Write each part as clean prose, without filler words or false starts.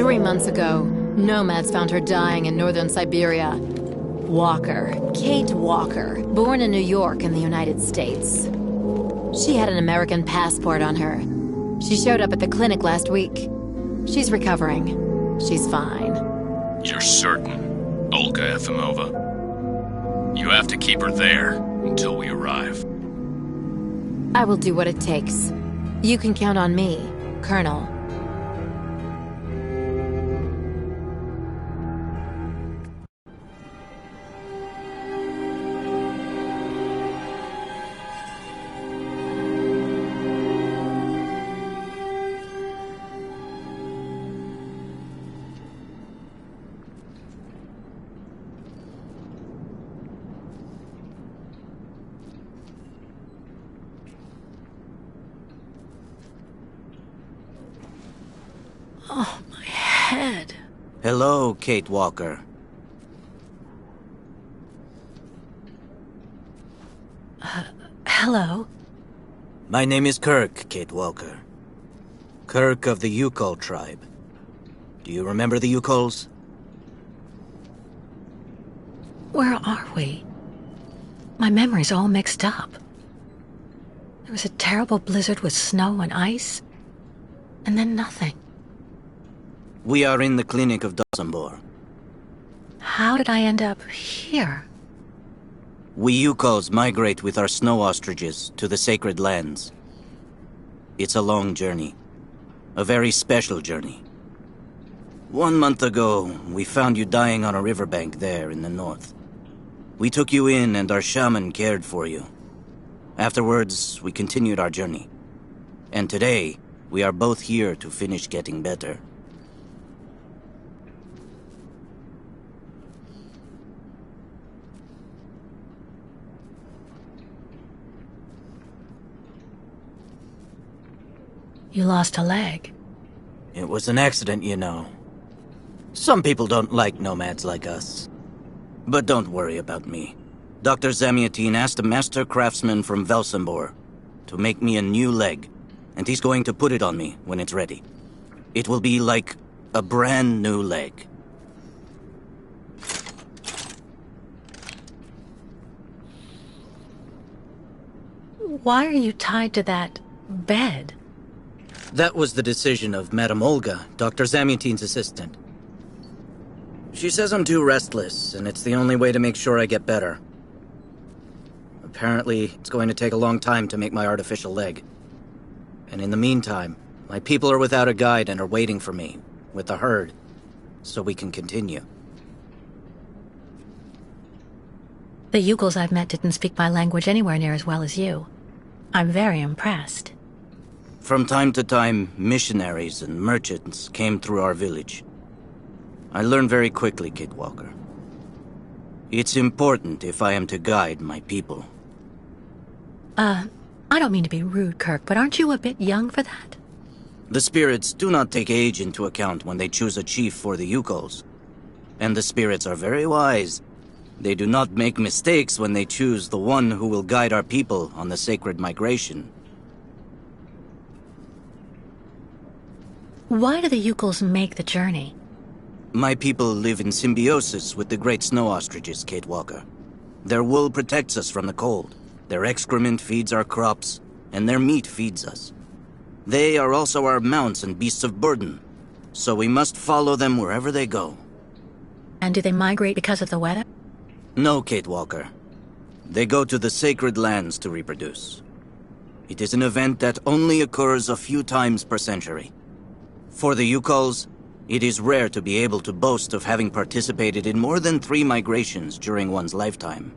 3 months ago, nomads found her dying in northern Syberia. Walker, Kate Walker, born in New York in the United States. She had an American passport on her. She showed up at the clinic last week. She's recovering. She's fine. You're certain, Olga Efimova? You have to keep her there until we arrive. I will do what it takes. You can count on me, Colonel. Oh, my head. Hello, Kate Walker. Hello? My name is Kirk, Kate Walker. Kirk of the Yukol tribe. Do you remember the Yukols? Where are we? My memory's all mixed up. There was a terrible blizzard with snow and ice, and then nothing. We are in the clinic of Dosambor. How did I end up here? We Yukols migrate with our snow ostriches to the sacred lands. It's a long journey. A very special journey. 1 month ago, we found you dying on a riverbank there in the north. We took you in and our shaman cared for you. Afterwards, we continued our journey. And today, we are both here to finish getting better. You lost a leg. It was an accident, you know. Some people don't like nomads like us. But don't worry about me. Dr. Zamiatin asked a master craftsman from Velsambor to make me a new leg, and he's going to put it on me when it's ready. It will be like a brand new leg. Why are you tied to that bed? That was the decision of Madame Olga, Dr. Zamiatin's assistant. She says I'm too restless, and it's the only way to make sure I get better. Apparently, it's going to take a long time to make my artificial leg. And in the meantime, my people are without a guide and are waiting for me, with the herd, so we can continue. The Yukols I've met didn't speak my language anywhere near as well as you. I'm very impressed. From time to time, missionaries and merchants came through our village. I learned very quickly, Kate Walker. It's important if I am to guide my people. I don't mean to be rude, Kirk, but aren't you a bit young for that? The spirits do not take age into account when they choose a chief for the Yukols. And the spirits are very wise. They do not make mistakes when they choose the one who will guide our people on the sacred migration. Why do the Yukols make the journey? My people live in symbiosis with the great snow ostriches, Kate Walker. Their wool protects us from the cold. Their excrement feeds our crops, and their meat feeds us. They are also our mounts and beasts of burden, so we must follow them wherever they go. And do they migrate because of the weather? No, Kate Walker. They go to the sacred lands to reproduce. It is an event that only occurs a few times per century. For the Yukols, it is rare to be able to boast of having participated in more than 3 migrations during one's lifetime.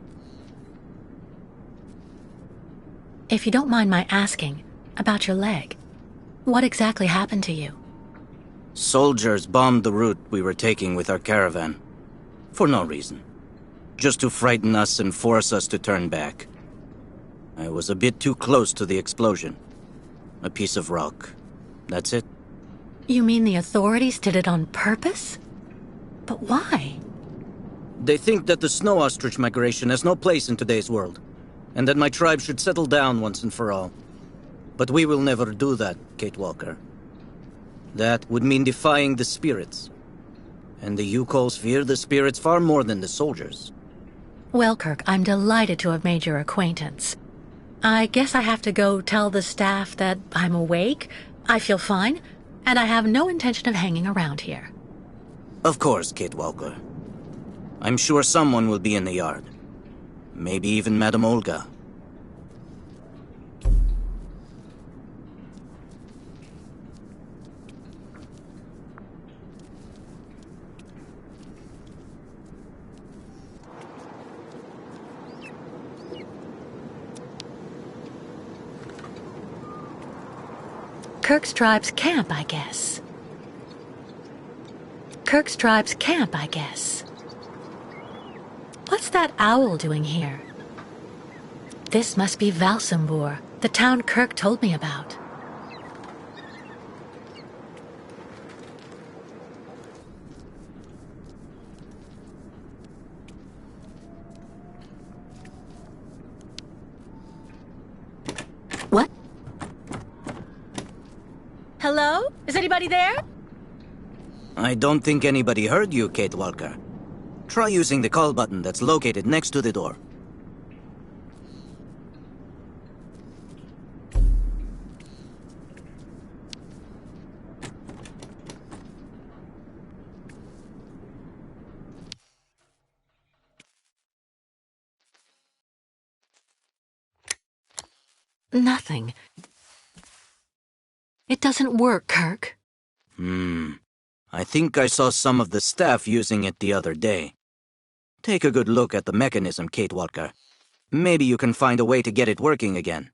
If you don't mind my asking, about your leg, what exactly happened to you? Soldiers bombed the route we were taking with our caravan. For no reason. Just to frighten us and force us to turn back. I was a bit too close to the explosion. A piece of rock. That's it. You mean the authorities did it on purpose? But why? They think that the snow ostrich migration has no place in today's world, and that my tribe should settle down once and for all. But we will never do that, Kate Walker. That would mean defying the spirits. And the Yukos fear the spirits far more than the soldiers. Well, Kirk, I'm delighted to have made your acquaintance. I guess I have to go tell the staff that I'm awake, I feel fine, and I have no intention of hanging around here. Of course, Kate Walker. I'm sure someone will be in the yard. Maybe even Madame Olga. Kirk's tribe's camp, I guess. Kirk's tribe's camp, I guess. What's that owl doing here? This must be Valsambur, the town Kirk told me about. What? Hello? Is anybody there? I don't think anybody heard you, Kate Walker. Try using the call button that's located next to the door. Nothing. It doesn't work, Kirk. I think I saw some of the staff using it the other day. Take a good look at the mechanism, Kate Walker. Maybe you can find a way to get it working again.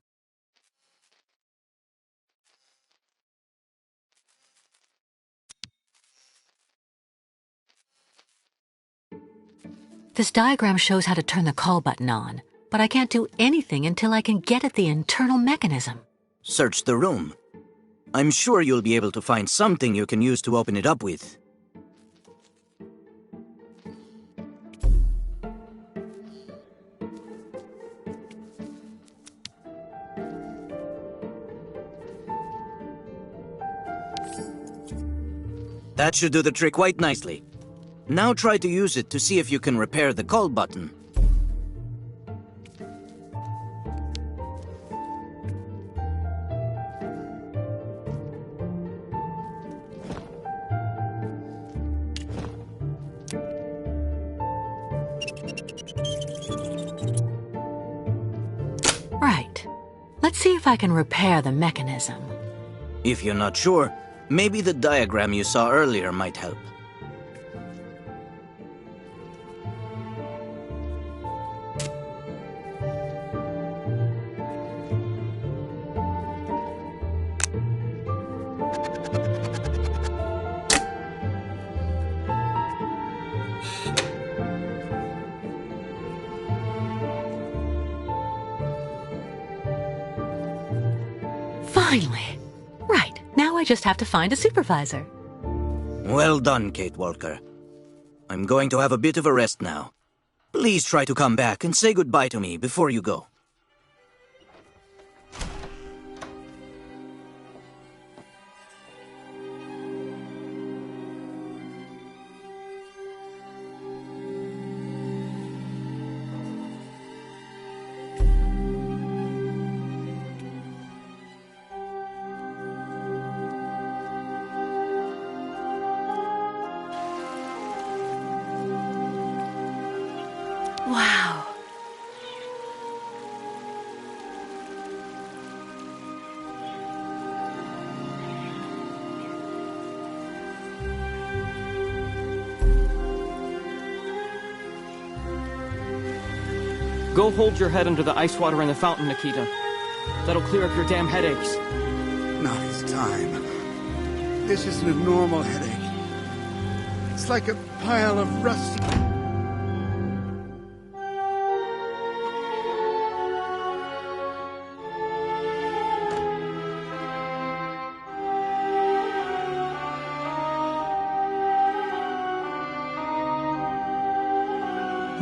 This diagram shows how to turn the call button on, but I can't do anything until I can get at the internal mechanism. Search the room. I'm sure you'll be able to find something you can use to open it up with. That should do the trick quite nicely. Now try to use it to see if you can repair the call button. Right. Let's see if I can repair the mechanism. If you're not sure, maybe the diagram you saw earlier might help. Finally. Right. Now I just have to find a supervisor. Well done, Kate Walker. I'm going to have a bit of a rest now. Please try to come back and say goodbye to me before you go. Wow. Go hold your head under the ice water in the fountain, Nikita. That'll clear up your damn headaches. Not this time. This isn't a normal headache. It's like a pile of rusty...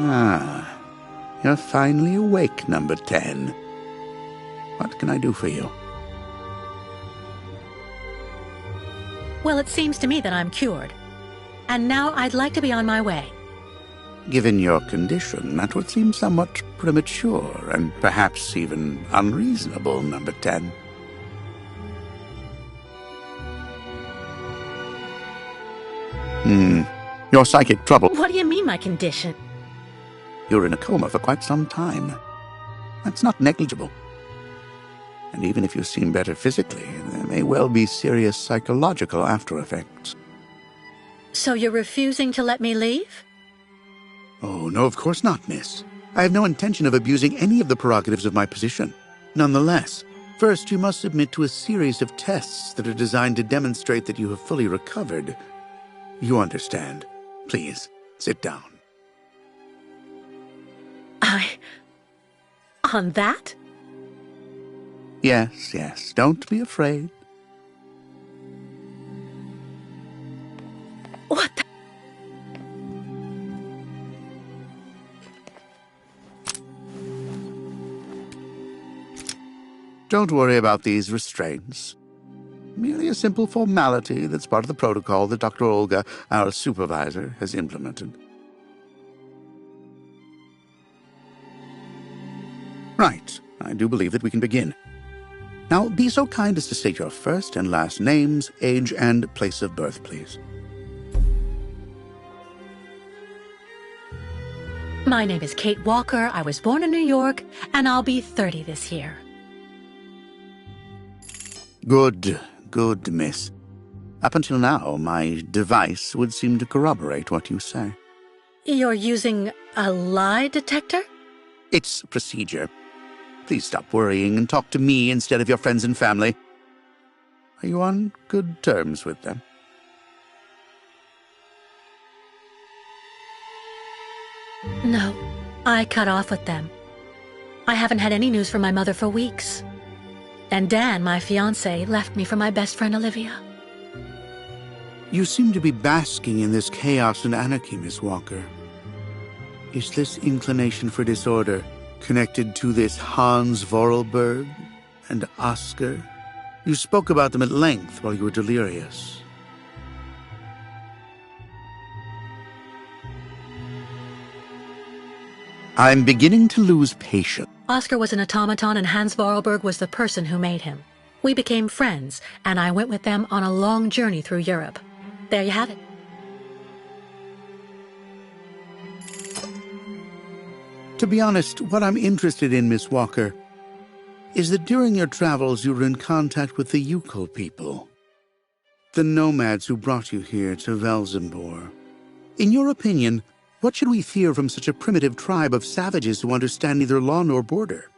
Ah, you're finally awake, number 10. What can I do for you? Well, it seems to me that I'm cured. And now I'd like to be on my way. Given your condition, that would seem somewhat premature and perhaps even unreasonable, Number 10. Your psychic trouble. What do you mean, my condition? You're in a coma for quite some time. That's not negligible. And even if you seem better physically, there may well be serious psychological after effects. So you're refusing to let me leave? Oh, no, of course not, miss. I have no intention of abusing any of the prerogatives of my position. Nonetheless, first you must submit to a series of tests that are designed to demonstrate that you have fully recovered. You understand. Please, sit down. On that? Yes, don't be afraid. What the? Don't worry about these restraints. Merely a simple formality that's part of the protocol that Dr. Olga, our supervisor, has implemented. Right. I do believe that we can begin. Now, be so kind as to state your first and last names, age, and place of birth, please. My name is Kate Walker. I was born in New York, and I'll be 30 this year. Good, miss. Up until now, my device would seem to corroborate what you say. You're using a lie detector? It's procedure. Please stop worrying and talk to me instead of your friends and family. Are you on good terms with them? No, I cut off with them. I haven't had any news from my mother for weeks. And Dan, my fiancé, left me for my best friend Olivia. You seem to be basking in this chaos and anarchy, Miss Walker. Is this inclination for disorder connected to this Hans Vorarlberg and Oscar? You spoke about them at length while you were delirious. I'm beginning to lose patience. Oscar was an automaton and Hans Vorarlberg was the person who made him. We became friends, and I went with them on a long journey through Europe. There you have it. To be honest, what I'm interested in, Miss Walker, is that during your travels you were in contact with the Yukol people, the nomads who brought you here to Velzembor. In your opinion, what should we fear from such a primitive tribe of savages who understand neither law nor border,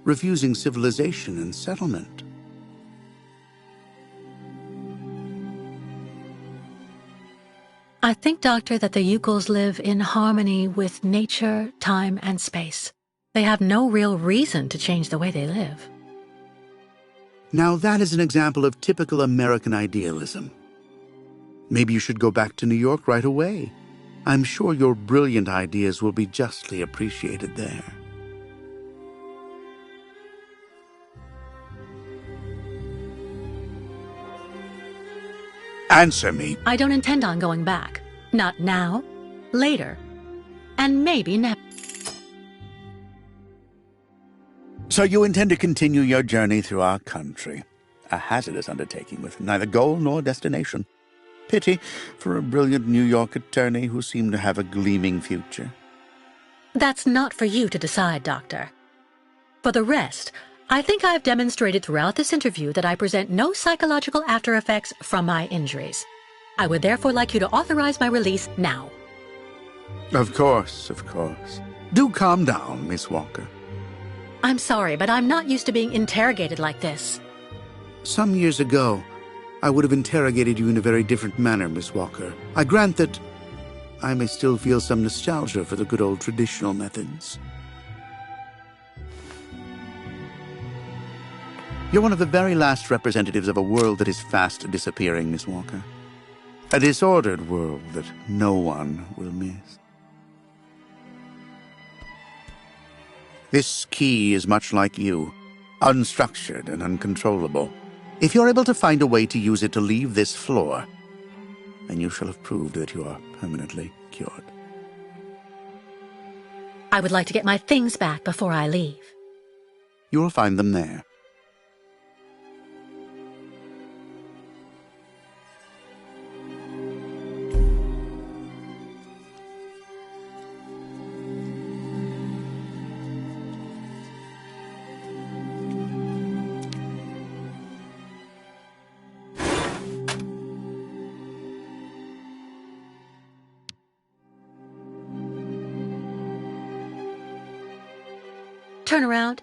refusing civilization and settlement? I think, Doctor, that the Yukols live in harmony with nature, time, and space. They have no real reason to change the way they live. Now that is an example of typical American idealism. Maybe you should go back to New York right away. I'm sure your brilliant ideas will be justly appreciated there. Answer me. I don't intend on going back. Not now, later, and maybe never. So you intend to continue your journey through our country. A hazardous undertaking with neither goal nor destination. Pity for a brilliant New York attorney who seemed to have a gleaming future. That's not for you to decide, Doctor. For the rest, I think I've demonstrated throughout this interview that I present no psychological after effects from my injuries. I would therefore like you to authorize my release now. Of course. Do calm down, Miss Walker. I'm sorry, but I'm not used to being interrogated like this. Some years ago, I would have interrogated you in a very different manner, Miss Walker. I grant that I may still feel some nostalgia for the good old traditional methods. You're one of the very last representatives of a world that is fast disappearing, Miss Walker. A disordered world that no one will miss. This key is much like you, unstructured and uncontrollable. If you're able to find a way to use it to leave this floor, then you shall have proved that you are permanently cured. I would like to get my things back before I leave. You will find them there. Turn around.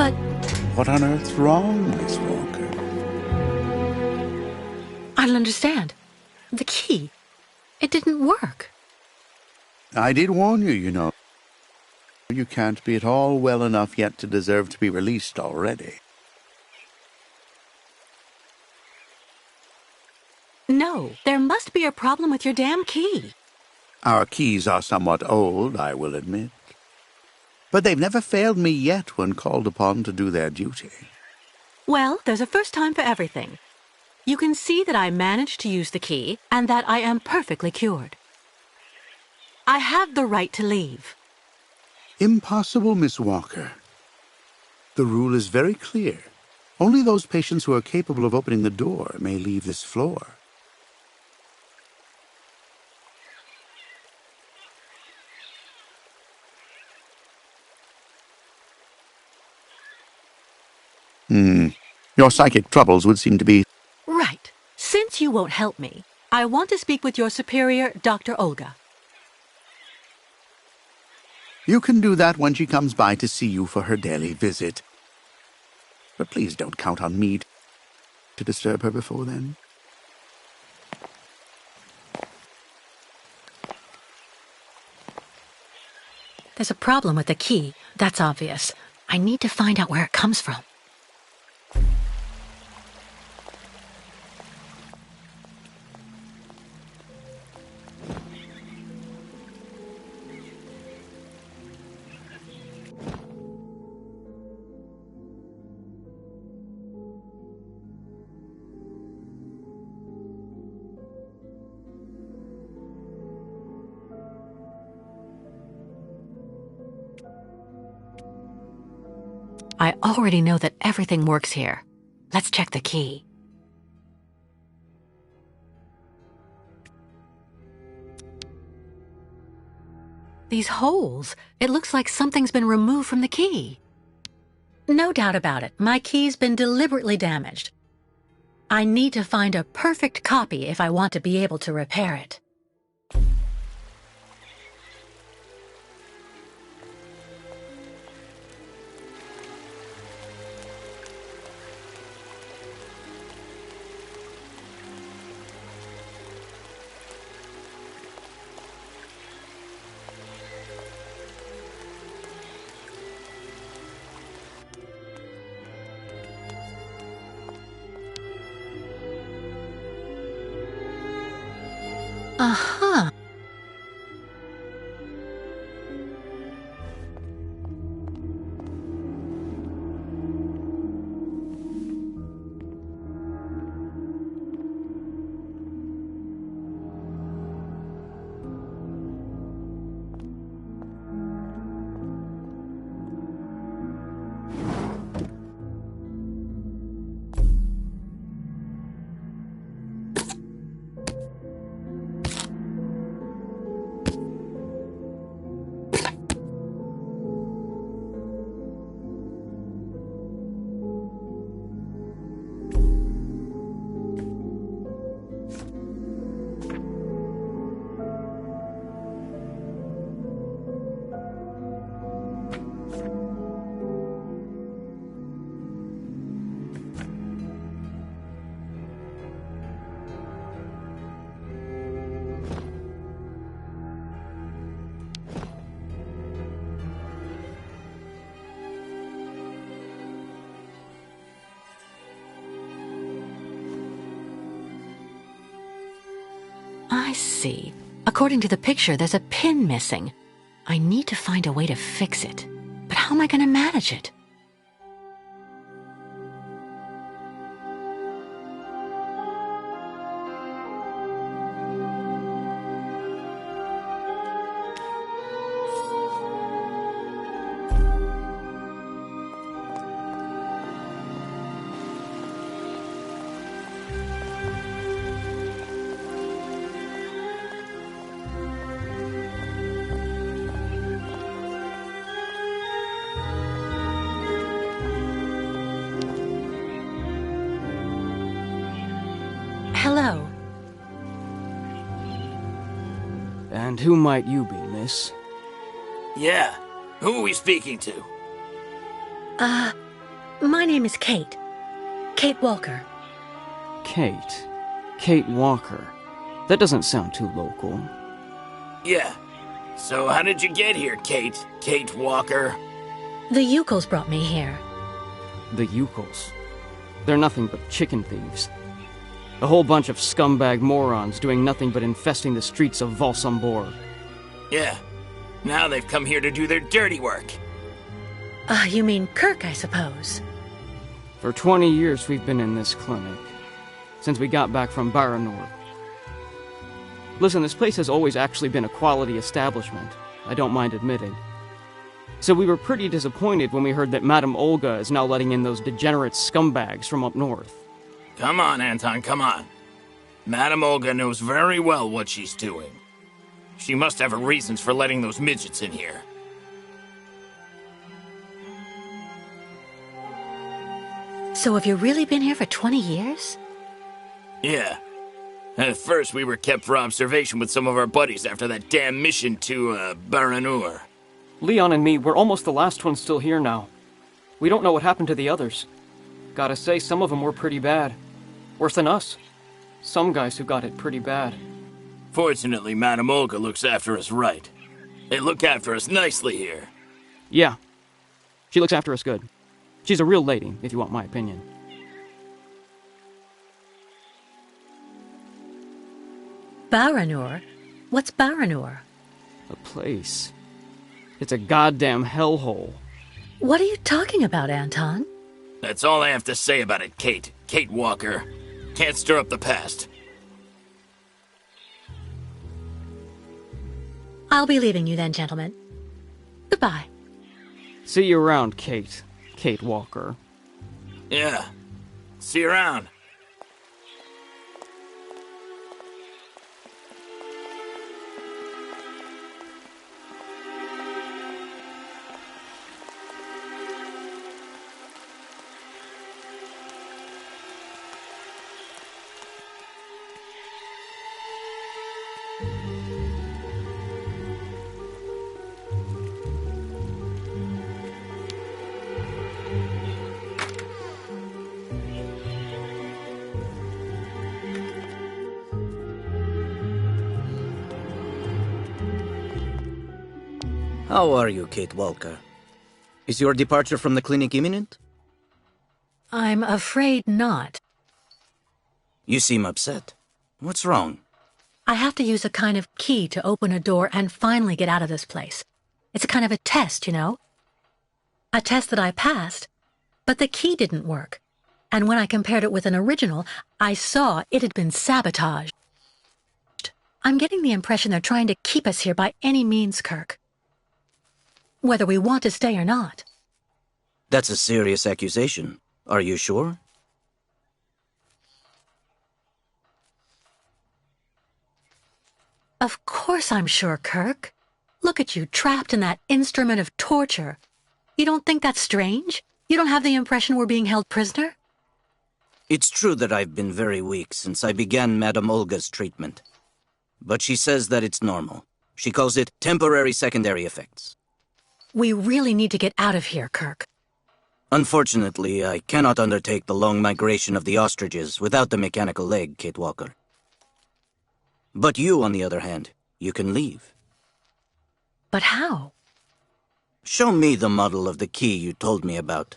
But What on earth's wrong, Miss Walker? I don't understand. The key. It didn't work. I did warn you, you know. You can't be at all well enough yet to deserve to be released already. No, there must be a problem with your damn key. Our keys are somewhat old, I will admit. But they've never failed me yet when called upon to do their duty. Well, there's a first time for everything. You can see that I managed to use the key and that I am perfectly cured. I have the right to leave. Impossible, Miss Walker. The rule is very clear. Only those patients who are capable of opening the door may leave this floor. Your psychic troubles would seem to be... Right. Since you won't help me, I want to speak with your superior, Dr. Olga. You can do that when she comes by to see you for her daily visit. But please don't count on me to disturb her before then. There's a problem with the key, that's obvious. I need to find out where it comes from. I already know that everything works here. Let's check the key. These holes, it looks like something's been removed from the key. No doubt about it, my key's been deliberately damaged. I need to find a perfect copy if I want to be able to repair it. Uh-huh. I see. According to the picture, there's a pin missing. I need to find a way to fix it. But how am I going to manage it? Hello. And who might you be, miss? Yeah, who are we speaking to? My name is Kate. Kate Walker. Kate. Kate Walker. That doesn't sound too local. Yeah, so how did you get here, Kate? Kate Walker? The Yukos brought me here. The Yukos. They're nothing but chicken thieves. A whole bunch of scumbag morons doing nothing but infesting the streets of Valsambor. Yeah, now they've come here to do their dirty work. You mean Kirk, I suppose. For 20 years we've been in this clinic. Since we got back from Baranor. Listen, this place has always actually been a quality establishment. I don't mind admitting. So we were pretty disappointed when we heard that Madame Olga is now letting in those degenerate scumbags from up north. Come on, Anton, come on. Madame Olga knows very well what she's doing. She must have her reasons for letting those midgets in here. So have you really been here for 20 years? Yeah. At first, we were kept for observation with some of our buddies after that damn mission to, Baranur. Leon and me, we're almost the last ones still here now. We don't know what happened to the others. Gotta say, some of them were pretty bad. Worse than us. Some guys who got it pretty bad. Fortunately, Madame Olga looks after us right. They look after us nicely here. Yeah. She looks after us good. She's a real lady, if you want my opinion. Baranur? What's Baranur? A place. It's a goddamn hellhole. What are you talking about, Anton? That's all I have to say about it, Kate. Kate Walker. Can't stir up the past. I'll be leaving you then, gentlemen. Goodbye. See you around, Kate. Kate Walker. Yeah. See you around. How are you, Kate Walker? Is your departure from the clinic imminent? I'm afraid not. You seem upset. What's wrong? I have to use a kind of key to open a door and finally get out of this place. It's a kind of a test, you know? A test that I passed, but the key didn't work. And when I compared it with an original, I saw it had been sabotaged. I'm getting the impression they're trying to keep us here by any means, Kirk. Whether we want to stay or not. That's a serious accusation. Are you sure? Of course I'm sure, Kirk. Look at you, trapped in that instrument of torture. You don't think that's strange? You don't have the impression we're being held prisoner? It's true that I've been very weak since I began Madame Olga's treatment. But she says that it's normal. She calls it temporary secondary effects. We really need to get out of here, Kirk. Unfortunately, I cannot undertake the long migration of the ostriches without the mechanical leg, Kate Walker. But you, on the other hand, you can leave. But how? Show me the model of the key you told me about.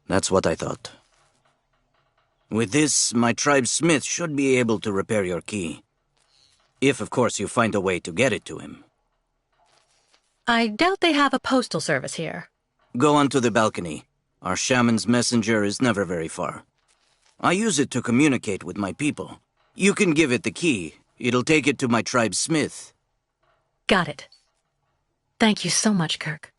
That's what I thought. With this, my tribe's smith should be able to repair your key. If, of course, you find a way to get it to him. I doubt they have a postal service here. Go onto the balcony. Our shaman's messenger is never very far. I use it to communicate with my people. You can give it the key. It'll take it to my tribe's smith. Got it. Thank you so much, Kirk.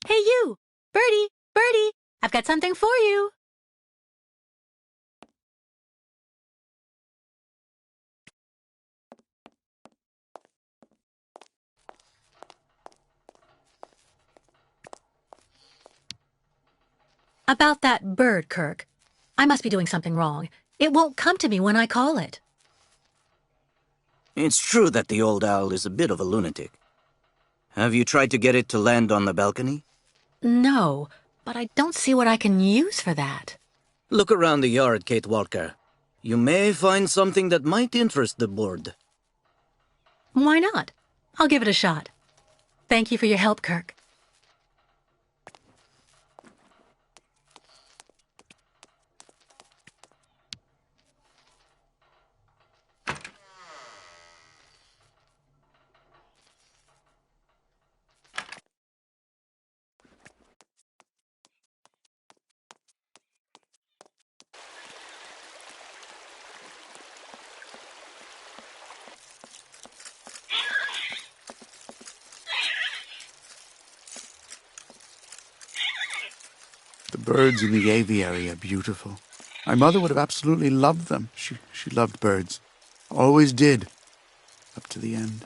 Hey, you! Birdie! Birdie! I've got something for you! About that bird, Kirk. I must be doing something wrong. It won't come to me when I call it. It's true that the old owl is a bit of a lunatic. Have you tried to get it to land on the balcony? No, but I don't see what I can use for that. Look around the yard, Kate Walker. You may find something that might interest the board. Why not? I'll give it a shot. Thank you for your help, Kirk. The birds in the aviary are beautiful. My mother would have absolutely loved them. She loved birds. Always did. Up to the end.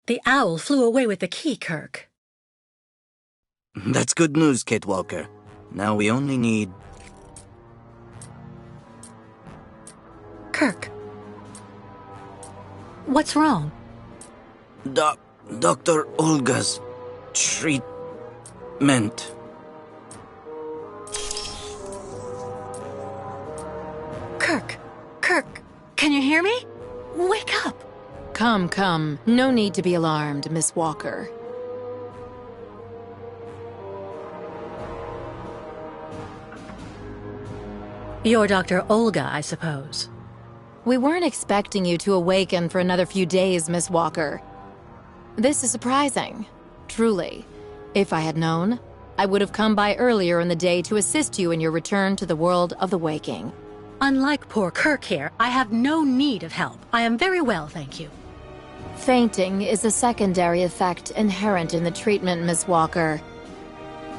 The owl flew away with the key, Kirk. That's good news, Kate Walker. Now we only need... Kirk. What's wrong? Dr. Olga's treatment. Kirk, can you hear me? Wake up! Come. No need to be alarmed, Miss Walker. You're Dr. Olga, I suppose. We weren't expecting you to awaken for another few days, Miss Walker. This is surprising, truly. If I had known, I would have come by earlier in the day to assist you in your return to the world of the waking. Unlike poor Kirk here, I have no need of help. I am very well, thank you. Fainting is a secondary effect inherent in the treatment, Miss Walker.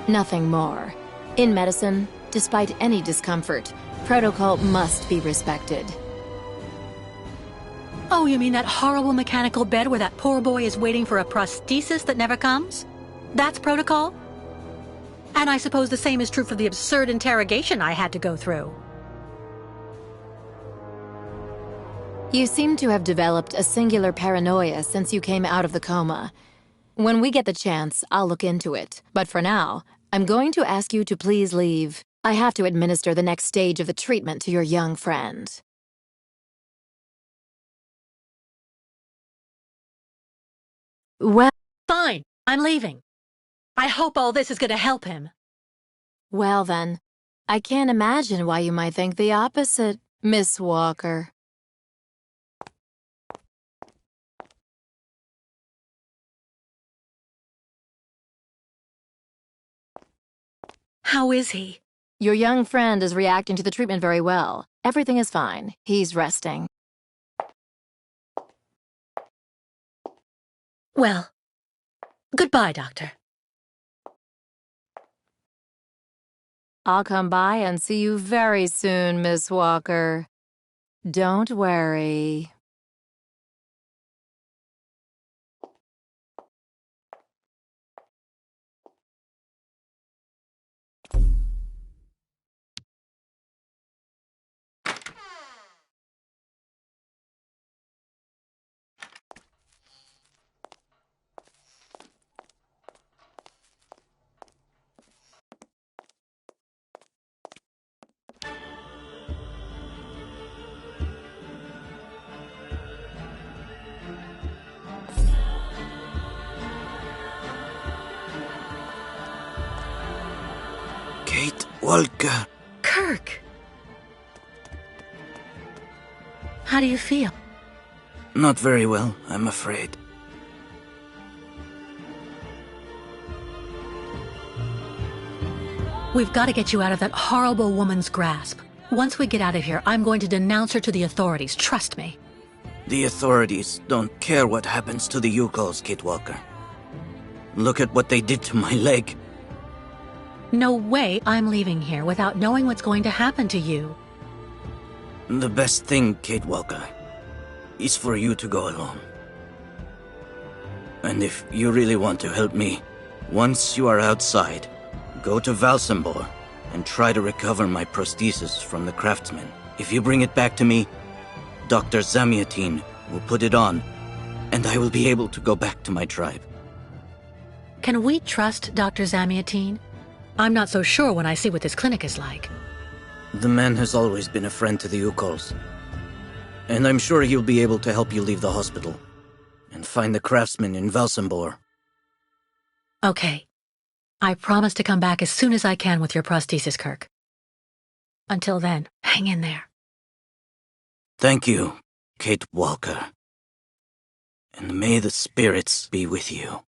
Nothing more. In medicine, despite any discomfort, protocol must be respected. Oh, you mean that horrible mechanical bed where that poor boy is waiting for a prosthesis that never comes? That's protocol? And I suppose the same is true for the absurd interrogation I had to go through. You seem to have developed a singular paranoia since you came out of the coma. When we get the chance, I'll look into it. But for now, I'm going to ask you to please leave. I have to administer the next stage of the treatment to your young friend. Well, Fine, I'm leaving. I hope all this is going to help him. well then, I can't imagine why you might think the opposite, Miss Walker. How is he? Your young friend is reacting to the treatment very well. Everything is fine. He's resting. Well, goodbye, Doctor. I'll come by and see you very soon, Miss Walker. Don't worry. Kate Walker. Kirk! How do you feel? Not very well, I'm afraid. We've got to get you out of that horrible woman's grasp. Once we get out of here, I'm going to denounce her to the authorities, trust me. The authorities don't care what happens to the Yukos, Kate Walker. Look at what they did to my leg. No way I'm leaving here without knowing what's going to happen to you. The best thing, Kate Walker, is for you to go alone. And if you really want to help me, once you are outside, go to Valsambor and try to recover my prosthesis from the craftsman. If you bring it back to me, Dr. Zamiatin will put it on, and I will be able to go back to my tribe. Can we trust Dr. Zamiatin? I'm not so sure when I see what this clinic is like. The man has always been a friend to the Yukols, and I'm sure he'll be able to help you leave the hospital and find the craftsman in Valsambor. Okay. I promise to come back as soon as I can with your prosthesis, Kirk. Until then, hang in there. Thank you, Kate Walker. And may the spirits be with you.